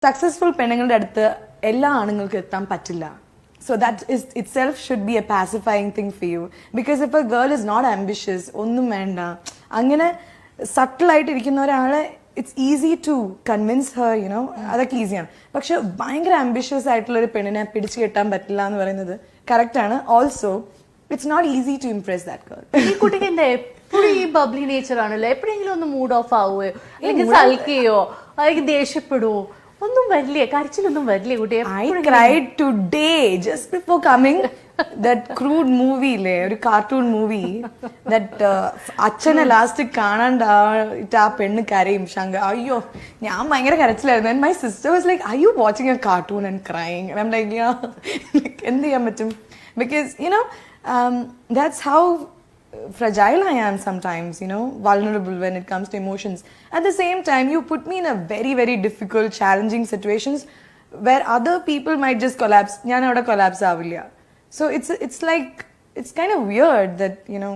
Successful പെണ്ണുങ്ങളുടെ അടുത്ത് എല്ലാ ആണുങ്ങൾക്കും എത്താൻ പറ്റില്ല. So that is itself should be a pacifying thing for you. Because if a girl is not ambitious, ഒന്നും വേണ്ട, അങ്ങനെ സട്ടിൽ ആയിട്ട് ഇരിക്കുന്ന ഒരാളെ it's easy to convince her, you know, അതൊക്കെ ഈസിയാണ്. പക്ഷെ ഭയങ്കര ആംബിഷ്യസ് ആയിട്ടുള്ള ഒരു പെണ്ണിനെ പിടിച്ചു കെട്ടാൻ പറ്റില്ല എന്ന് പറയുന്നത് കറക്റ്റ് ആണ്. Also it's not easy to impress that girl. ഈ കുട്ടിക്ക് എന്താ എപ്പോഴും ഈ ബബ്ലി നേച്ചർ ആണല്ലോ, എപ്പോഴെങ്കിലും ഒന്ന് മൂഡ് ഓഫ് ആവുകയോ അല്ലെങ്കിൽ സൽക്കുകയോ അല്ലെങ്കിൽ ദേഷ്യപ്പെടുവോ ഒന്നും വരില്ലേ, കരച്ചിലൊന്നും വരില്ലേ കുട്ടിയെ? I cried today just before coming. That crude movie ഇല്ലേ, ഒരു കാർട്ടൂൺ മൂവി, that അച്ഛനെ ലാസ്റ്റ് കാണാണ്ട് ആ പെണ്ണ് കരയും ശങ്ക. അയ്യോ, ഞാൻ ഭയങ്കര കരച്ചിലായിരുന്നു. And my sister was like, are you watching a cartoon and crying? And I'm like, yeah. എന്ത് ചെയ്യാൻ പറ്റും? Because you know, that's how fragile I am sometimes, you know, vulnerable when it comes to emotions. At the same time, you put me in a very, very difficult, challenging situations where other people might just collapse. ഞാൻ അവിടെ collapse ആവില്ല. So it's like, it's kind of weird that, you know,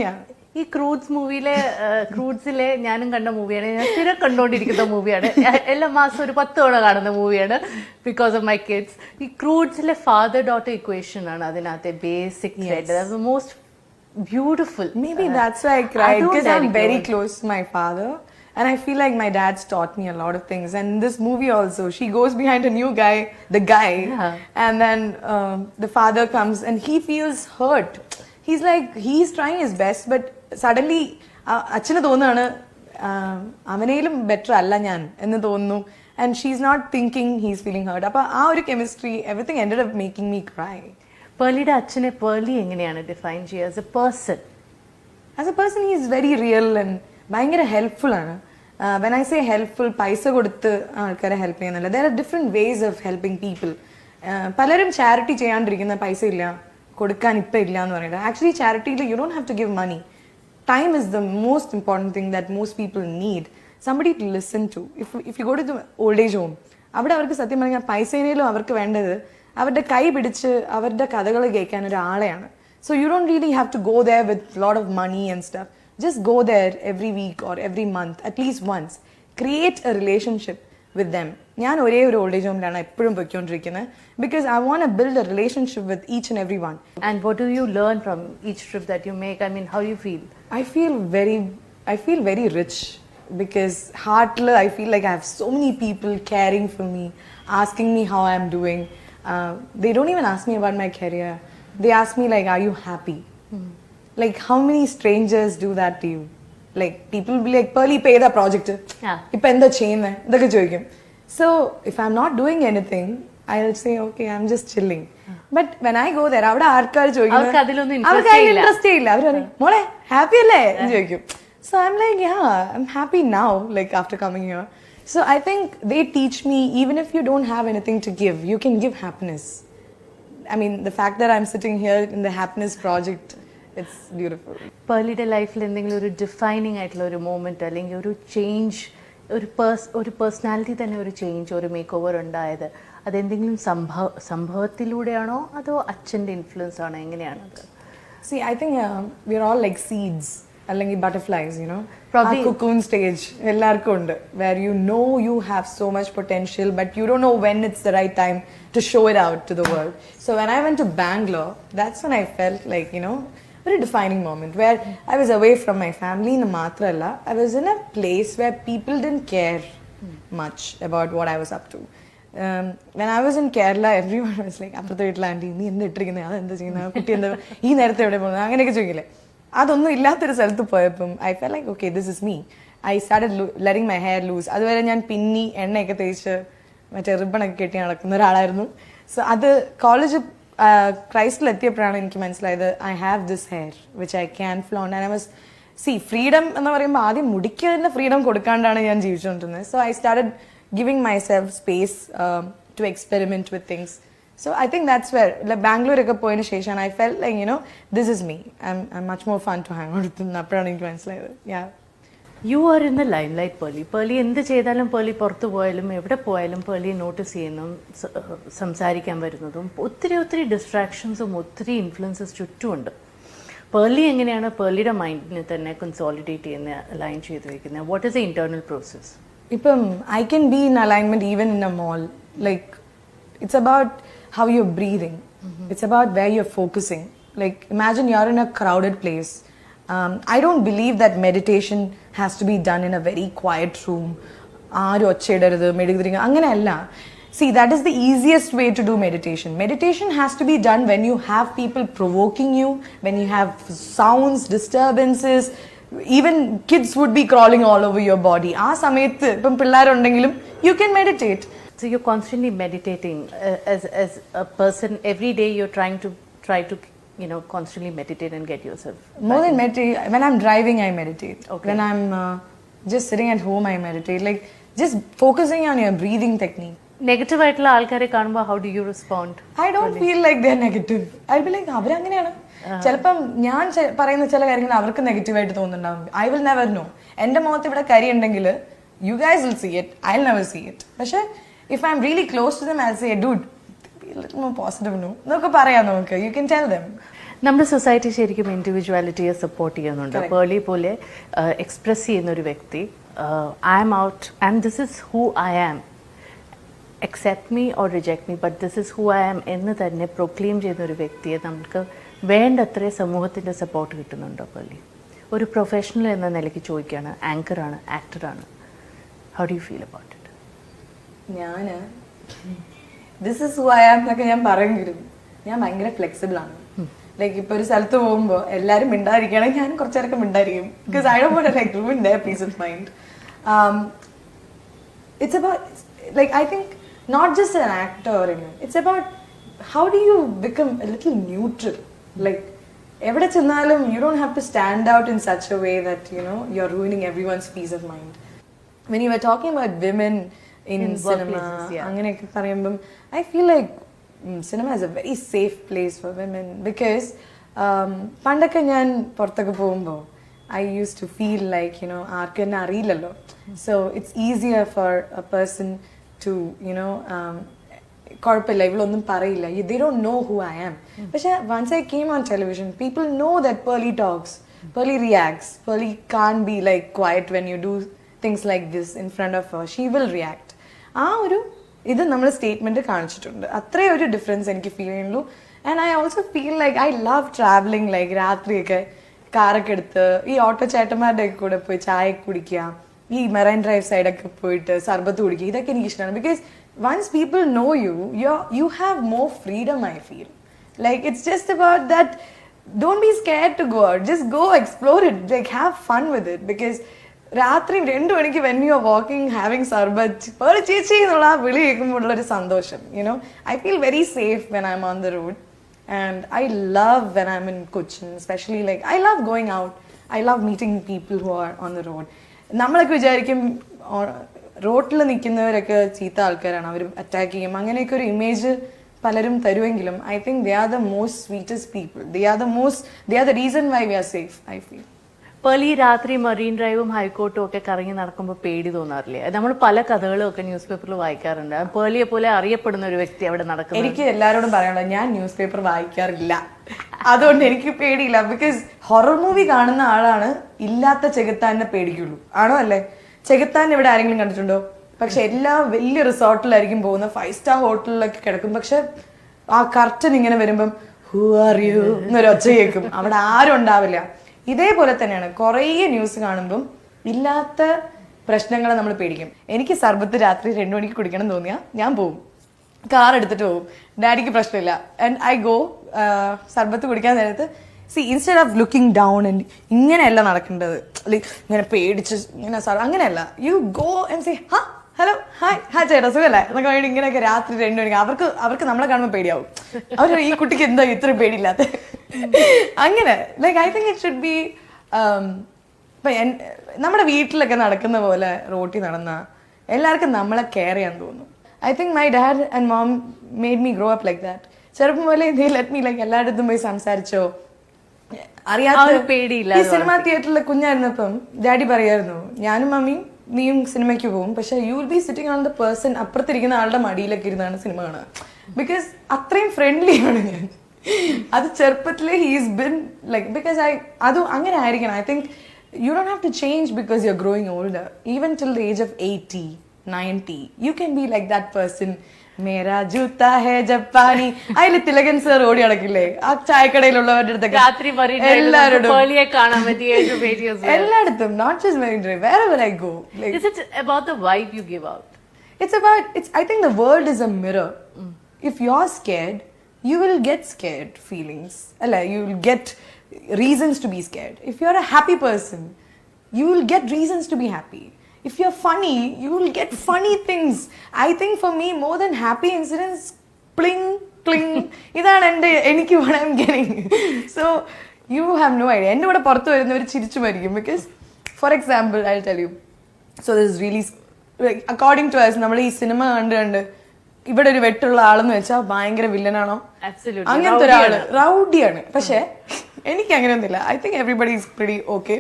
yeah. ഈ ക്രൂഡ്സിലെ ഞാനും കണ്ട മൂവിയാണ്, ഞാൻ സ്ഥിരം കണ്ടുകൊണ്ടിരിക്കുന്ന മൂവിയാണ്, എല്ലാ മാസം ഒരു 10 തവണ കാണുന്ന മൂവിയാണ് ബിക്കോസ് ഓഫ് മൈ കിഡ്സ്. ഈ ക്രൂഡ്സിലെ ഫാദർ ഡോട്ടർ ഇക്വേഷൻ ആണ് അതിനകത്തെ basic most beautiful. Maybe that's why I cried, because I'm very close to my father. And I feel like my dad's taught me a lot of things. And this movie also, she goes behind a new guy, the guy, and then the father comes and he feels hurt. He's like, he's trying his best, but suddenly, achchinu thonanu, avanelum better alla njan ennu thonnu, and she's not thinking he's feeling hurt. Appa aa oru chemistry, everything ended up making me cry. പേർലിയുടെ അച്ഛനെ പേർലി എങ്ങനെയാണ് define ചെയ്യുക as a person? As a person, he is very real and ഭയങ്കര helpful ആണ്. When I say helpful, പൈസ കൊടുത്ത് ആൾക്കാരെ help ചെയ്യുന്നില്ല. There are different ways of helping people. പലരും ചാരിറ്റി ചെയ്യാണ്ടിരിക്കുന്ന പൈസ ഇല്ല, കൊടുക്കാൻ ഇപ്പം ഇല്ല എന്ന് പറയുന്നത്. ആക്ച്വലി ചാരിറ്റിയിൽ you don't have to give money. Time is the most important thing that most people need. Somebody to listen to. If you go to the old age home, അവിടെ അവർക്ക് സത്യം പറഞ്ഞാൽ പൈസേനേലും അവർക്ക് വേണ്ടത് അവരുടെ കൈ പിടിച്ച് അവരുടെ കഥകൾ കേൾക്കാൻ ഒരാളെയാണ്. So you don't really have to go there with a lot of money and stuff. Just go there every week or every month, at least once. Create a relationship with them. ഞാൻ ഒരേ ഒരു old age ഹോമിലാണ് എപ്പോഴും പോയിക്കൊണ്ടിരിക്കുന്നത്, because I want to build a relationship with each and every one. And what do you learn from each trip that you make? I mean, how do you feel? I feel very rich, because heartla I feel like I have so many people caring for me, asking me how I'm doing. They don't even ask me about my career. They ask me like, are you happy? Like, how many strangers do that to you? Like, people will be like, Pearly, pay the project. Ipa endha cheyunne idokka choikkum. So if I'm not doing anything, I'll say, okay, I'm just chilling. But when I go there, avada aarkar choikkunnu, avarku adilonnu interest illa. Avaru parayum, mole happy alle ennu choikkum. So I'm like, yeah, I'm happy now, like after coming here. So I think they teach me, even if you don't have anything to give, you can give happiness. I mean, the fact that I'm sitting here in the happiness project, it's beautiful. പേർലിയുടെ ലൈഫിൽ എന്തെങ്കിലും ഒരു defining ആയിട്ടുള്ള ഒരു moment അല്ലെങ്കിൽ ഒരു change, ഒരു personality തന്നെ ഒരു ചേഞ്ച്, ഒരു മേക്ക് ഓവർ ഉണ്ടായത്, അതെന്തെങ്കിലും സംഭവത്തിലൂടെയാണോ അതോ അച്ഛൻ്റെ ഇൻഫ്ലുവൻസ് ആണോ, എങ്ങനെയാണത്? See, I think we're all like seeds, അല്ലെങ്കിൽ butterflies, you know. Probably cocoon stage ellarkum undu, where you know you have so much potential, but you don't know when it's the right time to show it out to the world. So when I went to Bangalore, that's when I felt like, you know, very defining moment where I was away from my family in Matralla. I was in a place where people didn't care much about what I was up to. When I was in Kerala, everyone was like, appurathe veetla aunty nee endu ittirikkunne adu endu cheyyuna kutti endu ee nerathe evade povunu anganeyke choikile. അതൊന്നും ഇല്ലാത്തൊരു സ്ഥലത്ത് പോയപ്പം I felt like, okay, this is me. I started letting my hair loose. അതുവരെ ഞാൻ പിന്നി എണ്ണയൊക്കെ തേച്ച് മറ്റേ റിബണൊക്കെ കെട്ടി നടക്കുന്ന ഒരാളായിരുന്നു. സോ അത് കോളേജ് ക്രൈസ്റ്റിൽ എത്തിയപ്പോഴാണ് എനിക്ക് മനസ്സിലായത്, I have this hair which I can flaunt. And I was, freedom എന്ന് പറയുമ്പോൾ ആദ്യം മുടിക്ക് തന്നെ ഫ്രീഡം കൊടുക്കാണ്ടാണ് ഞാൻ ജീവിച്ചുകൊണ്ടിരുന്നത്. So I started giving myself space to experiment with things. So I think that's where, like, Bangalore ഒക്കെ പോയതിനു ശേഷം I felt like, you know, this is me. I'm much more fun to hang out with. അപ്പോഴാണ് എനിക്ക് മനസ്സിലായത്. Yeah. You are in the limelight, Pearly. Pearly എന്ത് ചെയ്താലും, പേർലി പുറത്തു പോയാലും എവിടെ പോയാലും പേർലി നോട്ടീസ് ചെയ്യുന്നതും സംസാരിക്കാൻ വരുന്നതും ഒത്തിരി ഡിസ്ട്രാക്ഷൻസും ഒത്തിരി ഇൻഫ്ലുവൻസസ് ചുറ്റുമുണ്ട്. പേർലി എങ്ങനെയാണ് പേർലിയുടെ മൈൻഡിനെ തന്നെ കൺസോളിഡേറ്റ് ചെയ്യുന്ന, അലൈൻ ചെയ്ത് വയ്ക്കുന്നത്? What is the internal process? Ipam, I can be in alignment even in a mall. Like, it's about how you're breathing. It's about where you're focusing. Like, imagine you're in a crowded place. I don't believe that meditation has to be done in a very quiet room. ആരും ഒച്ചയിടരുത് മെഴുകുതിരിങ്ങ അങ്ങനെയല്ല. See, that is the easiest way to do meditation. Meditation has to be done when you have people provoking you, when you have sounds, disturbances, even kids would be crawling all over your body. ആ സമയത്ത് ഇപ്പം പിള്ളേരുണ്ടെങ്കിലും you can meditate. So you're constantly meditating as a person. Every day you're try to constantly meditate and get yourself. More than meditate, when I'm driving, I meditate. Okay. When I'm just sitting at home, I meditate. Like, just focusing on your breathing technique. Negative ആയിട്ടുള്ള ആൾക്കാരെ കാണുമ്പോൾ how do U respond? I don't feel like they're negative. I'll be like, അവരങ്ങനെയാണ്. ചിലപ്പം ഞാൻ പറയുന്ന ചില കാര്യങ്ങൾ അവർക്ക് നെഗറ്റീവായിട്ട് തോന്നുന്നുണ്ടാവും. I will never know. എൻ്റെ മുഖത്ത് ഇവിടെ കരി ഉണ്ടെങ്കിൽ you guys will see it. I'll never see it. പക്ഷേ if I'm really close to them, I'll say, dude, be a little more positive, no? എന്നൊക്കെ പറയാം നമുക്ക്. You can tell them. നമ്മുടെ സൊസൈറ്റി ശരിക്കും ഇൻഡിവിജ്വാലിറ്റിയെ സപ്പോർട്ട് ചെയ്യുന്നുണ്ട്. പേർലി പോലെ എക്സ്പ്രസ് ചെയ്യുന്ന ഒരു വ്യക്തി, I am out and this is who I am, accept me or reject me, but this is who I am എന്ന് തന്നെ പ്രൊക്ലെയിം ചെയ്യുന്ന ഒരു വ്യക്തിയെ നമുക്ക് വേണ്ടത്ര സമൂഹത്തിൻ്റെ സപ്പോർട്ട് കിട്ടുന്നുണ്ടോ പേർലി? ഒരു പ്രൊഫഷണൽ എന്ന നിലയ്ക്ക് ചോദിക്കുകയാണ്, ആങ്കറാണ്, ആക്ടറാണ്, how do you feel about it? ഞാൻ this is who I am എന്നൊക്കെ ഞാൻ പറയെങ്കിലും ഞാൻ ഭയങ്കര ഫ്ലെക്സിബിൾ ആണ്. ലൈക്ക് ഇപ്പൊ ഒരു സ്ഥലത്ത് പോകുമ്പോൾ എല്ലാവരും മിണ്ടാതിരിക്കുകയാണെങ്കിൽ ഞാൻ കുറച്ചേരൊക്കെ മിണ്ടായിരിക്കും. Because I don't want to like ruin their peace of mind. It's about, like, I think not just an actor, it's about how do you become a little neutral. Like, evada chennalum you don't have to stand out in such a way that you're ruining everyone's peace of mind. When you were talking about women in cinema, anganekku parayumbum I feel like cinema is a very safe place for women because pandakke njan porthakku povumbo I used to feel like aarkku enna ariyillallo, so it's easier for a person to കുഴപ്പമില്ല ഇവളൊന്നും പറയില്ല, they don't know who I am. പക്ഷെ once I came on television, people know that Pearly talks, Pearly reacts, Pearly can't be like quiet when you do things like this in front of her, she will react. ആ ഒരു ഇത് നമ്മൾ statement കാണിച്ചിട്ടുണ്ട്. അത്രേ ഒരു difference എനിക്ക് feel ചെയ്യുള്ളൂ. And I also feel like I love travelling. Like രാത്രിയൊക്കെ കാറൊക്കെ എടുത്ത് ഈ ഓട്ടോ ചേട്ടന്മാരുടെ ഒക്കെ കൂടെ പോയി ചായ കുടിക്കുക, ഈ മെറൈൻ ഡ്രൈവ് സൈഡൊക്കെ പോയിട്ട് സർബത്ത് കുടിക്കുക, ഇതൊക്കെ എനിക്ക് ഇഷ്ടമാണ്. Because once people know you have more freedom I feel. Like it's just about that, don't be scared to go out, just go explore it, like have fun with it. Because രാത്രി 2 മണിക്ക് when you are walking having sharbat ഒരു ചേച്ചി എന്നുള്ള ആ വിളി കേൾക്കുമ്പോഴുള്ളൊരു സന്തോഷം, I feel very safe when I am on the road. And I love when I'm in Cochin, especially, like, I love going out. I love meeting people who are on the road. നമ്മളൊക്കെ വിചാരിക്കും റോഡിൽ നിൽക്കുന്നവരൊക്കെ ചീത്ത ആൾക്കാരാണ്, അവർ attack ചെയ്യും, അങ്ങനെയൊക്കെ ഒരു image പലരും തരുമെങ്കിലും I think they are the most sweetest people. They are the reason why we are safe, I feel. Pearle രാത്രി മറീൻ ഡ്രൈവും ഹൈക്കോർട്ടും ഒക്കെ കറങ്ങി നടക്കുമ്പോൾ പേടി തോന്നാറില്ലേ? നമ്മൾ പല കഥകളും ഒക്കെ ന്യൂസ് പേപ്പറിൽ വായിക്കാറുണ്ട്. പേർലിയെ പോലെ അറിയപ്പെടുന്ന ഒരു വ്യക്തി അവിടെ നടക്കുന്നത്. എനിക്ക് എല്ലാവരോടും പറയാനുള്ളത്, ഞാൻ ന്യൂസ് പേപ്പർ വായിക്കാറില്ല, അതുകൊണ്ട് എനിക്ക് പേടിയില്ല. ബിക്കോസ് ഹൊറർ മൂവി കാണുന്ന ആളാണ് ഇല്ലാത്ത ചെകുത്താനെ പേടിക്കുള്ളൂ. ആണോ അല്ലേ? ചെകുത്താൻ ഇവിടെ ആരെങ്കിലും കണ്ടിട്ടുണ്ടോ? പക്ഷെ എല്ലാ വലിയ റിസോർട്ടിലായിരിക്കും പോകുന്ന, 5-star ഹോട്ടലിലൊക്കെ കിടക്കും. പക്ഷെ ആ കർട്ടൻ ഇങ്ങനെ വരുമ്പം ഹു ആർ യു എന്നൊരു ഒച്ച കേൾക്കും, അവിടെ ആരും ഉണ്ടാവില്ല. ഇതേപോലെ തന്നെയാണ് കുറേ ന്യൂസ് കാണുമ്പം ഇല്ലാത്ത പ്രശ്നങ്ങളെ നമ്മൾ പേടിക്കും. എനിക്ക് സർബത്ത് രാത്രി 2 മണിക്ക് കുടിക്കണം തോന്നിയാൽ ഞാൻ പോവും, കാർ എടുത്തിട്ട് പോവും, ഡാഡിക്ക് പ്രശ്നമില്ല. ആൻഡ് ഐ ഗോ സർബത്ത് കുടിക്കാൻ നേരത്ത് instead of looking down and ഇങ്ങനെയല്ല നടക്കേണ്ടത്, ലൈക്ക് ഇങ്ങനെ പേടിച്ച് ഇങ്ങനെ അങ്ങനെയല്ല. You go and say hello hi ചേട്ടാ സുഖല്ലേ എന്നൊക്കെ വേണ്ടി ഇങ്ങനെയൊക്കെ രാത്രി 2 മണിക്ക് അവർക്ക് നമ്മളെ കാണുമ്പോൾ പേടിയാവും. അവർ ഈ കുട്ടിക്ക് എന്താ ഇത്ര പേടിയില്ലാത്ത അങ്ങനെ. Like I think it should be ഇപ്പൊ നമ്മുടെ വീട്ടിലൊക്കെ നടക്കുന്ന പോലെ റോട്ടിൽ നടന്ന എല്ലാവർക്കും നമ്മളെ കെയർ ചെയ്യാൻ തോന്നും. I think my dad and mom made me grow up like that. ചെറുപ്പം പോലെ ദേ ലെറ്റ് മീ ലൈക്ക് എല്ലായിടത്തും പോയി സംസാരിച്ചോ, അറിയാത്ത പേടിയില്ല. ഈ സിനിമാ തിയേറ്ററിൽ കുഞ്ഞായിരുന്നപ്പം ഡാഡി പറയായിരുന്നു, ഞാനും മമ്മിയും നീയും സിനിമയ്ക്ക് പോകും, പക്ഷെ you will be sitting on the person, അപ്പുറത്തിരിക്കുന്ന ആളുടെ മടിയിലൊക്കെ ഇരുന്നാണ് സിനിമ കാണുക. ബിക്കോസ് അത്രയും ഫ്രണ്ട്ലിയാണ് ഞാൻ. അത് ചെറുപ്പത്തിലെ ഹീസ് ബിൻ ലൈക്ക്, ബിക്കോസ് അതും അങ്ങനെ ആയിരിക്കണം. I think You don't have to change because you're growing older. Even till the age of 80, 90, you can be like that person. മേരാ ജൂത്താ ഹേ ജപ്പാനി അതിൽ തിലകൻ സർ ഓടി നടക്കില്ലേ ആ ചായക്കടയിലുള്ളവരുടെ അടുത്തൊക്കെ രാത്രി എല്ലാവരോടും പേളിയെ കാണാൻ പറ്റിയ എല്ലായിടത്തും not just Marine Drive, wherever I go. Like, Is it about the vibe you give out? I think the world is a mirror. If you're scared, you will get scared feelings. You will get reasons to be scared. If you're a happy person, you will get reasons to be happy. If you're funny, you will get funny things. I think for me, more than happy incidents, pling, cling. ഇതാണ് എനിക്ക് what I'm getting. So, you have no idea. എൻ്റെ കൂടെ പുറത്ത് വരുന്നവർ ചിരിച്ചു മരിക്കും. Because, for example, I'll tell you. So, this is really, like, according to us, നമ്മൾ ഈ സിനിമ കണ്ട് ഇവിടെ ഒരു വെട്ടുള്ള ആളെന്ന് വെച്ചാൽ ഭയങ്കര വില്ലനാണോ അങ്ങനത്തെ ഒരാള് റൗഡിയാണ്. പക്ഷെ എനിക്ക് അങ്ങനെയൊന്നുമില്ല. I think everybody is pretty okay.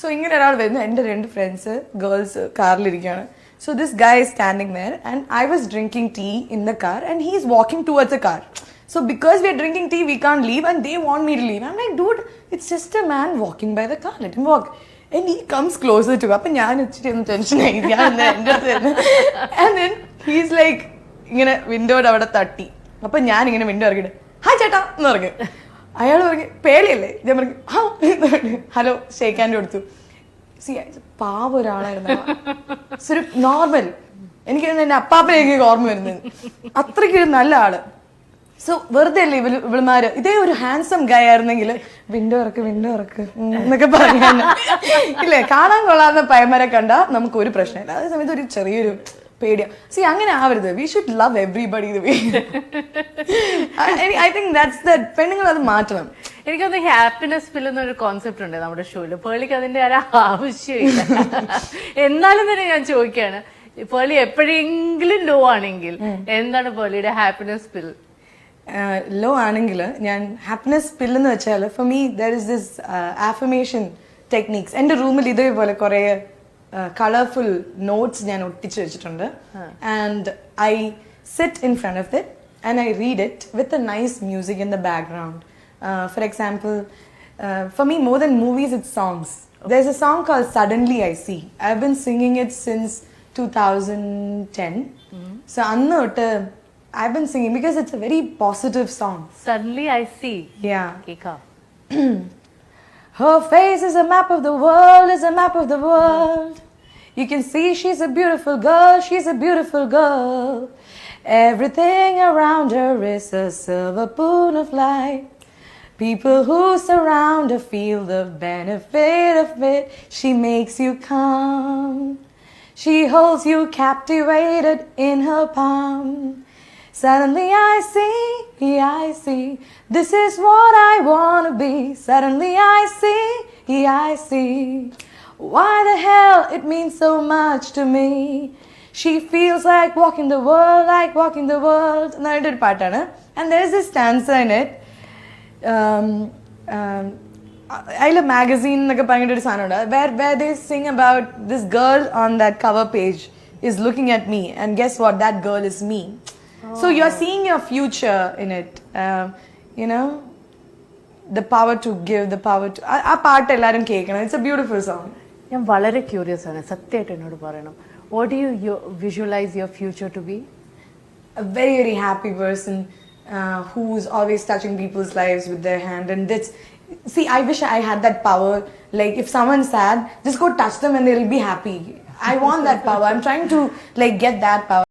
So ഇങ്ങനെ ഒരാൾ വരുന്നു, എൻ്റെ 2 ഫ്രണ്ട്സ് ഗേൾസ് കാറിലിരിക്കുകയാണ്. So this guy is standing there and I was drinking tea in the car and he's walking towards the car. So because we are drinking tea, we can't leave and they want me to leave. I'm like, dude, it's just a man walking by the car. Let him walk. And he comes closer to me. അപ്പം ഞാൻ ഇച്ചിരി ഒന്ന് ടെൻഷനായി. And then he's like, ഇങ്ങനെ വിൻഡോയുടെ അവിടെ തട്ടി. അപ്പം ഞാൻ ഇങ്ങനെ വിൻഡോ ഇറങ്ങിയിട്ട് ഹായ് ചേട്ടാ എന്ന് പറഞ്ഞു. അയാൾ പറഞ്ഞു പേടിയല്ലേ? ഞാൻ പറഞ്ഞു ഹലോ ഷേക്ക് ഹാൻഡ് കൊടുത്തു. പാവ ഒരാളായിരുന്നു. ഒരു നോർമൽ, എനിക്ക് എൻ്റെ അപ്പാപ്പനെയൊക്കെ ഓർമ്മ വരുന്നത്. അത്രയ്ക്ക് ഒരു നല്ല ആള്. സോ വെറുതെ അല്ലേ ഇവളുമാര് ഇതേ ഒരു ഹാൻസം ഗായ് ആയിരുന്നെങ്കിൽ വിൻഡോ ഇറക്ക് എന്നൊക്കെ പറയാൻ ഇല്ലേ, കാണാൻ കൊള്ളാവുന്ന പയ്യന്മാരെ കണ്ടാൽ നമുക്ക് ഒരു പ്രശ്നമില്ല. അതേ സമയത്ത് ഒരു ചെറിയൊരു പേടിയാ. അങ്ങനെ ആവരുത്. We should love everybody the way. I think that's the പെണ്ണുങ്ങൾ അത് മാറ്റണം. എനിക്കൊന്ന് ഹാപ്പിനെസ് പിൽ എന്നൊരു കോൺസെപ്റ്റ് ഉണ്ട് നമ്മുടെ ഷോയില്. പേളിക്ക് അതിന്റെ ഒരു ആവശ്യമില്ല. എന്നാലും തന്നെ ഞാൻ ചോദിക്കുകയാണ്, പേളി എപ്പോഴെങ്കിലും ലോ ആണെങ്കിൽ എന്താണ് പേളിയുടെ ഹാപ്പിനെസ് പിൽ? ലോ ആണെങ്കിൽ ഞാൻ ഹാപ്പിനെസ് പിൽ എന്ന് വെച്ചാൽ for me there is this affirmation techniques. എൻ്റെ റൂമിൽ ഇതേപോലെ കുറേ കളർഫുൾ നോട്ട്സ് ഞാൻ ഒട്ടിച്ചു വെച്ചിട്ടുണ്ട്. And I sit in front of it and I read it with a nice music in the background. For example, for me, more than movies, it's songs. There's a song called Suddenly I See. I've been singing it since 2010. So, I've been singing because it's a very positive song. Suddenly I See. Yeah. Kika. Her face is a map of the world, is a map of the world. You can see she's a beautiful girl, she's a beautiful girl. Everything around her is a silver spoon of light. People who surround her feel the benefit of it. She makes you calm. She holds you captivated in her palm. Suddenly I see, this is what I wanna be. Suddenly I see, why the hell it means so much to me. She feels like walking the world. And there's this stanza in it. അതിൽ magazine എന്നൊക്കെ പറഞ്ഞിട്ട് ഒരു സാധനമുണ്ട് where they sing about this girl on that cover page is looking at me and guess what, that girl is me. So you're seeing your future in it. You know, the power to give, the power to ആ പാട്ട് എല്ലാവരും കേൾക്കണം. It's a beautiful song. ഞാൻ വളരെ curious ആണ്, സത്യമായിട്ട് എന്നോട് പറയണം. What do you visualize your future to be? A very, very happy person. Who's always touching people's lives with their hand, and that's, see, I wish I had that power. Like if someone's sad, just go touch them and they'll be happy. I want that power. I'm trying to like get that power.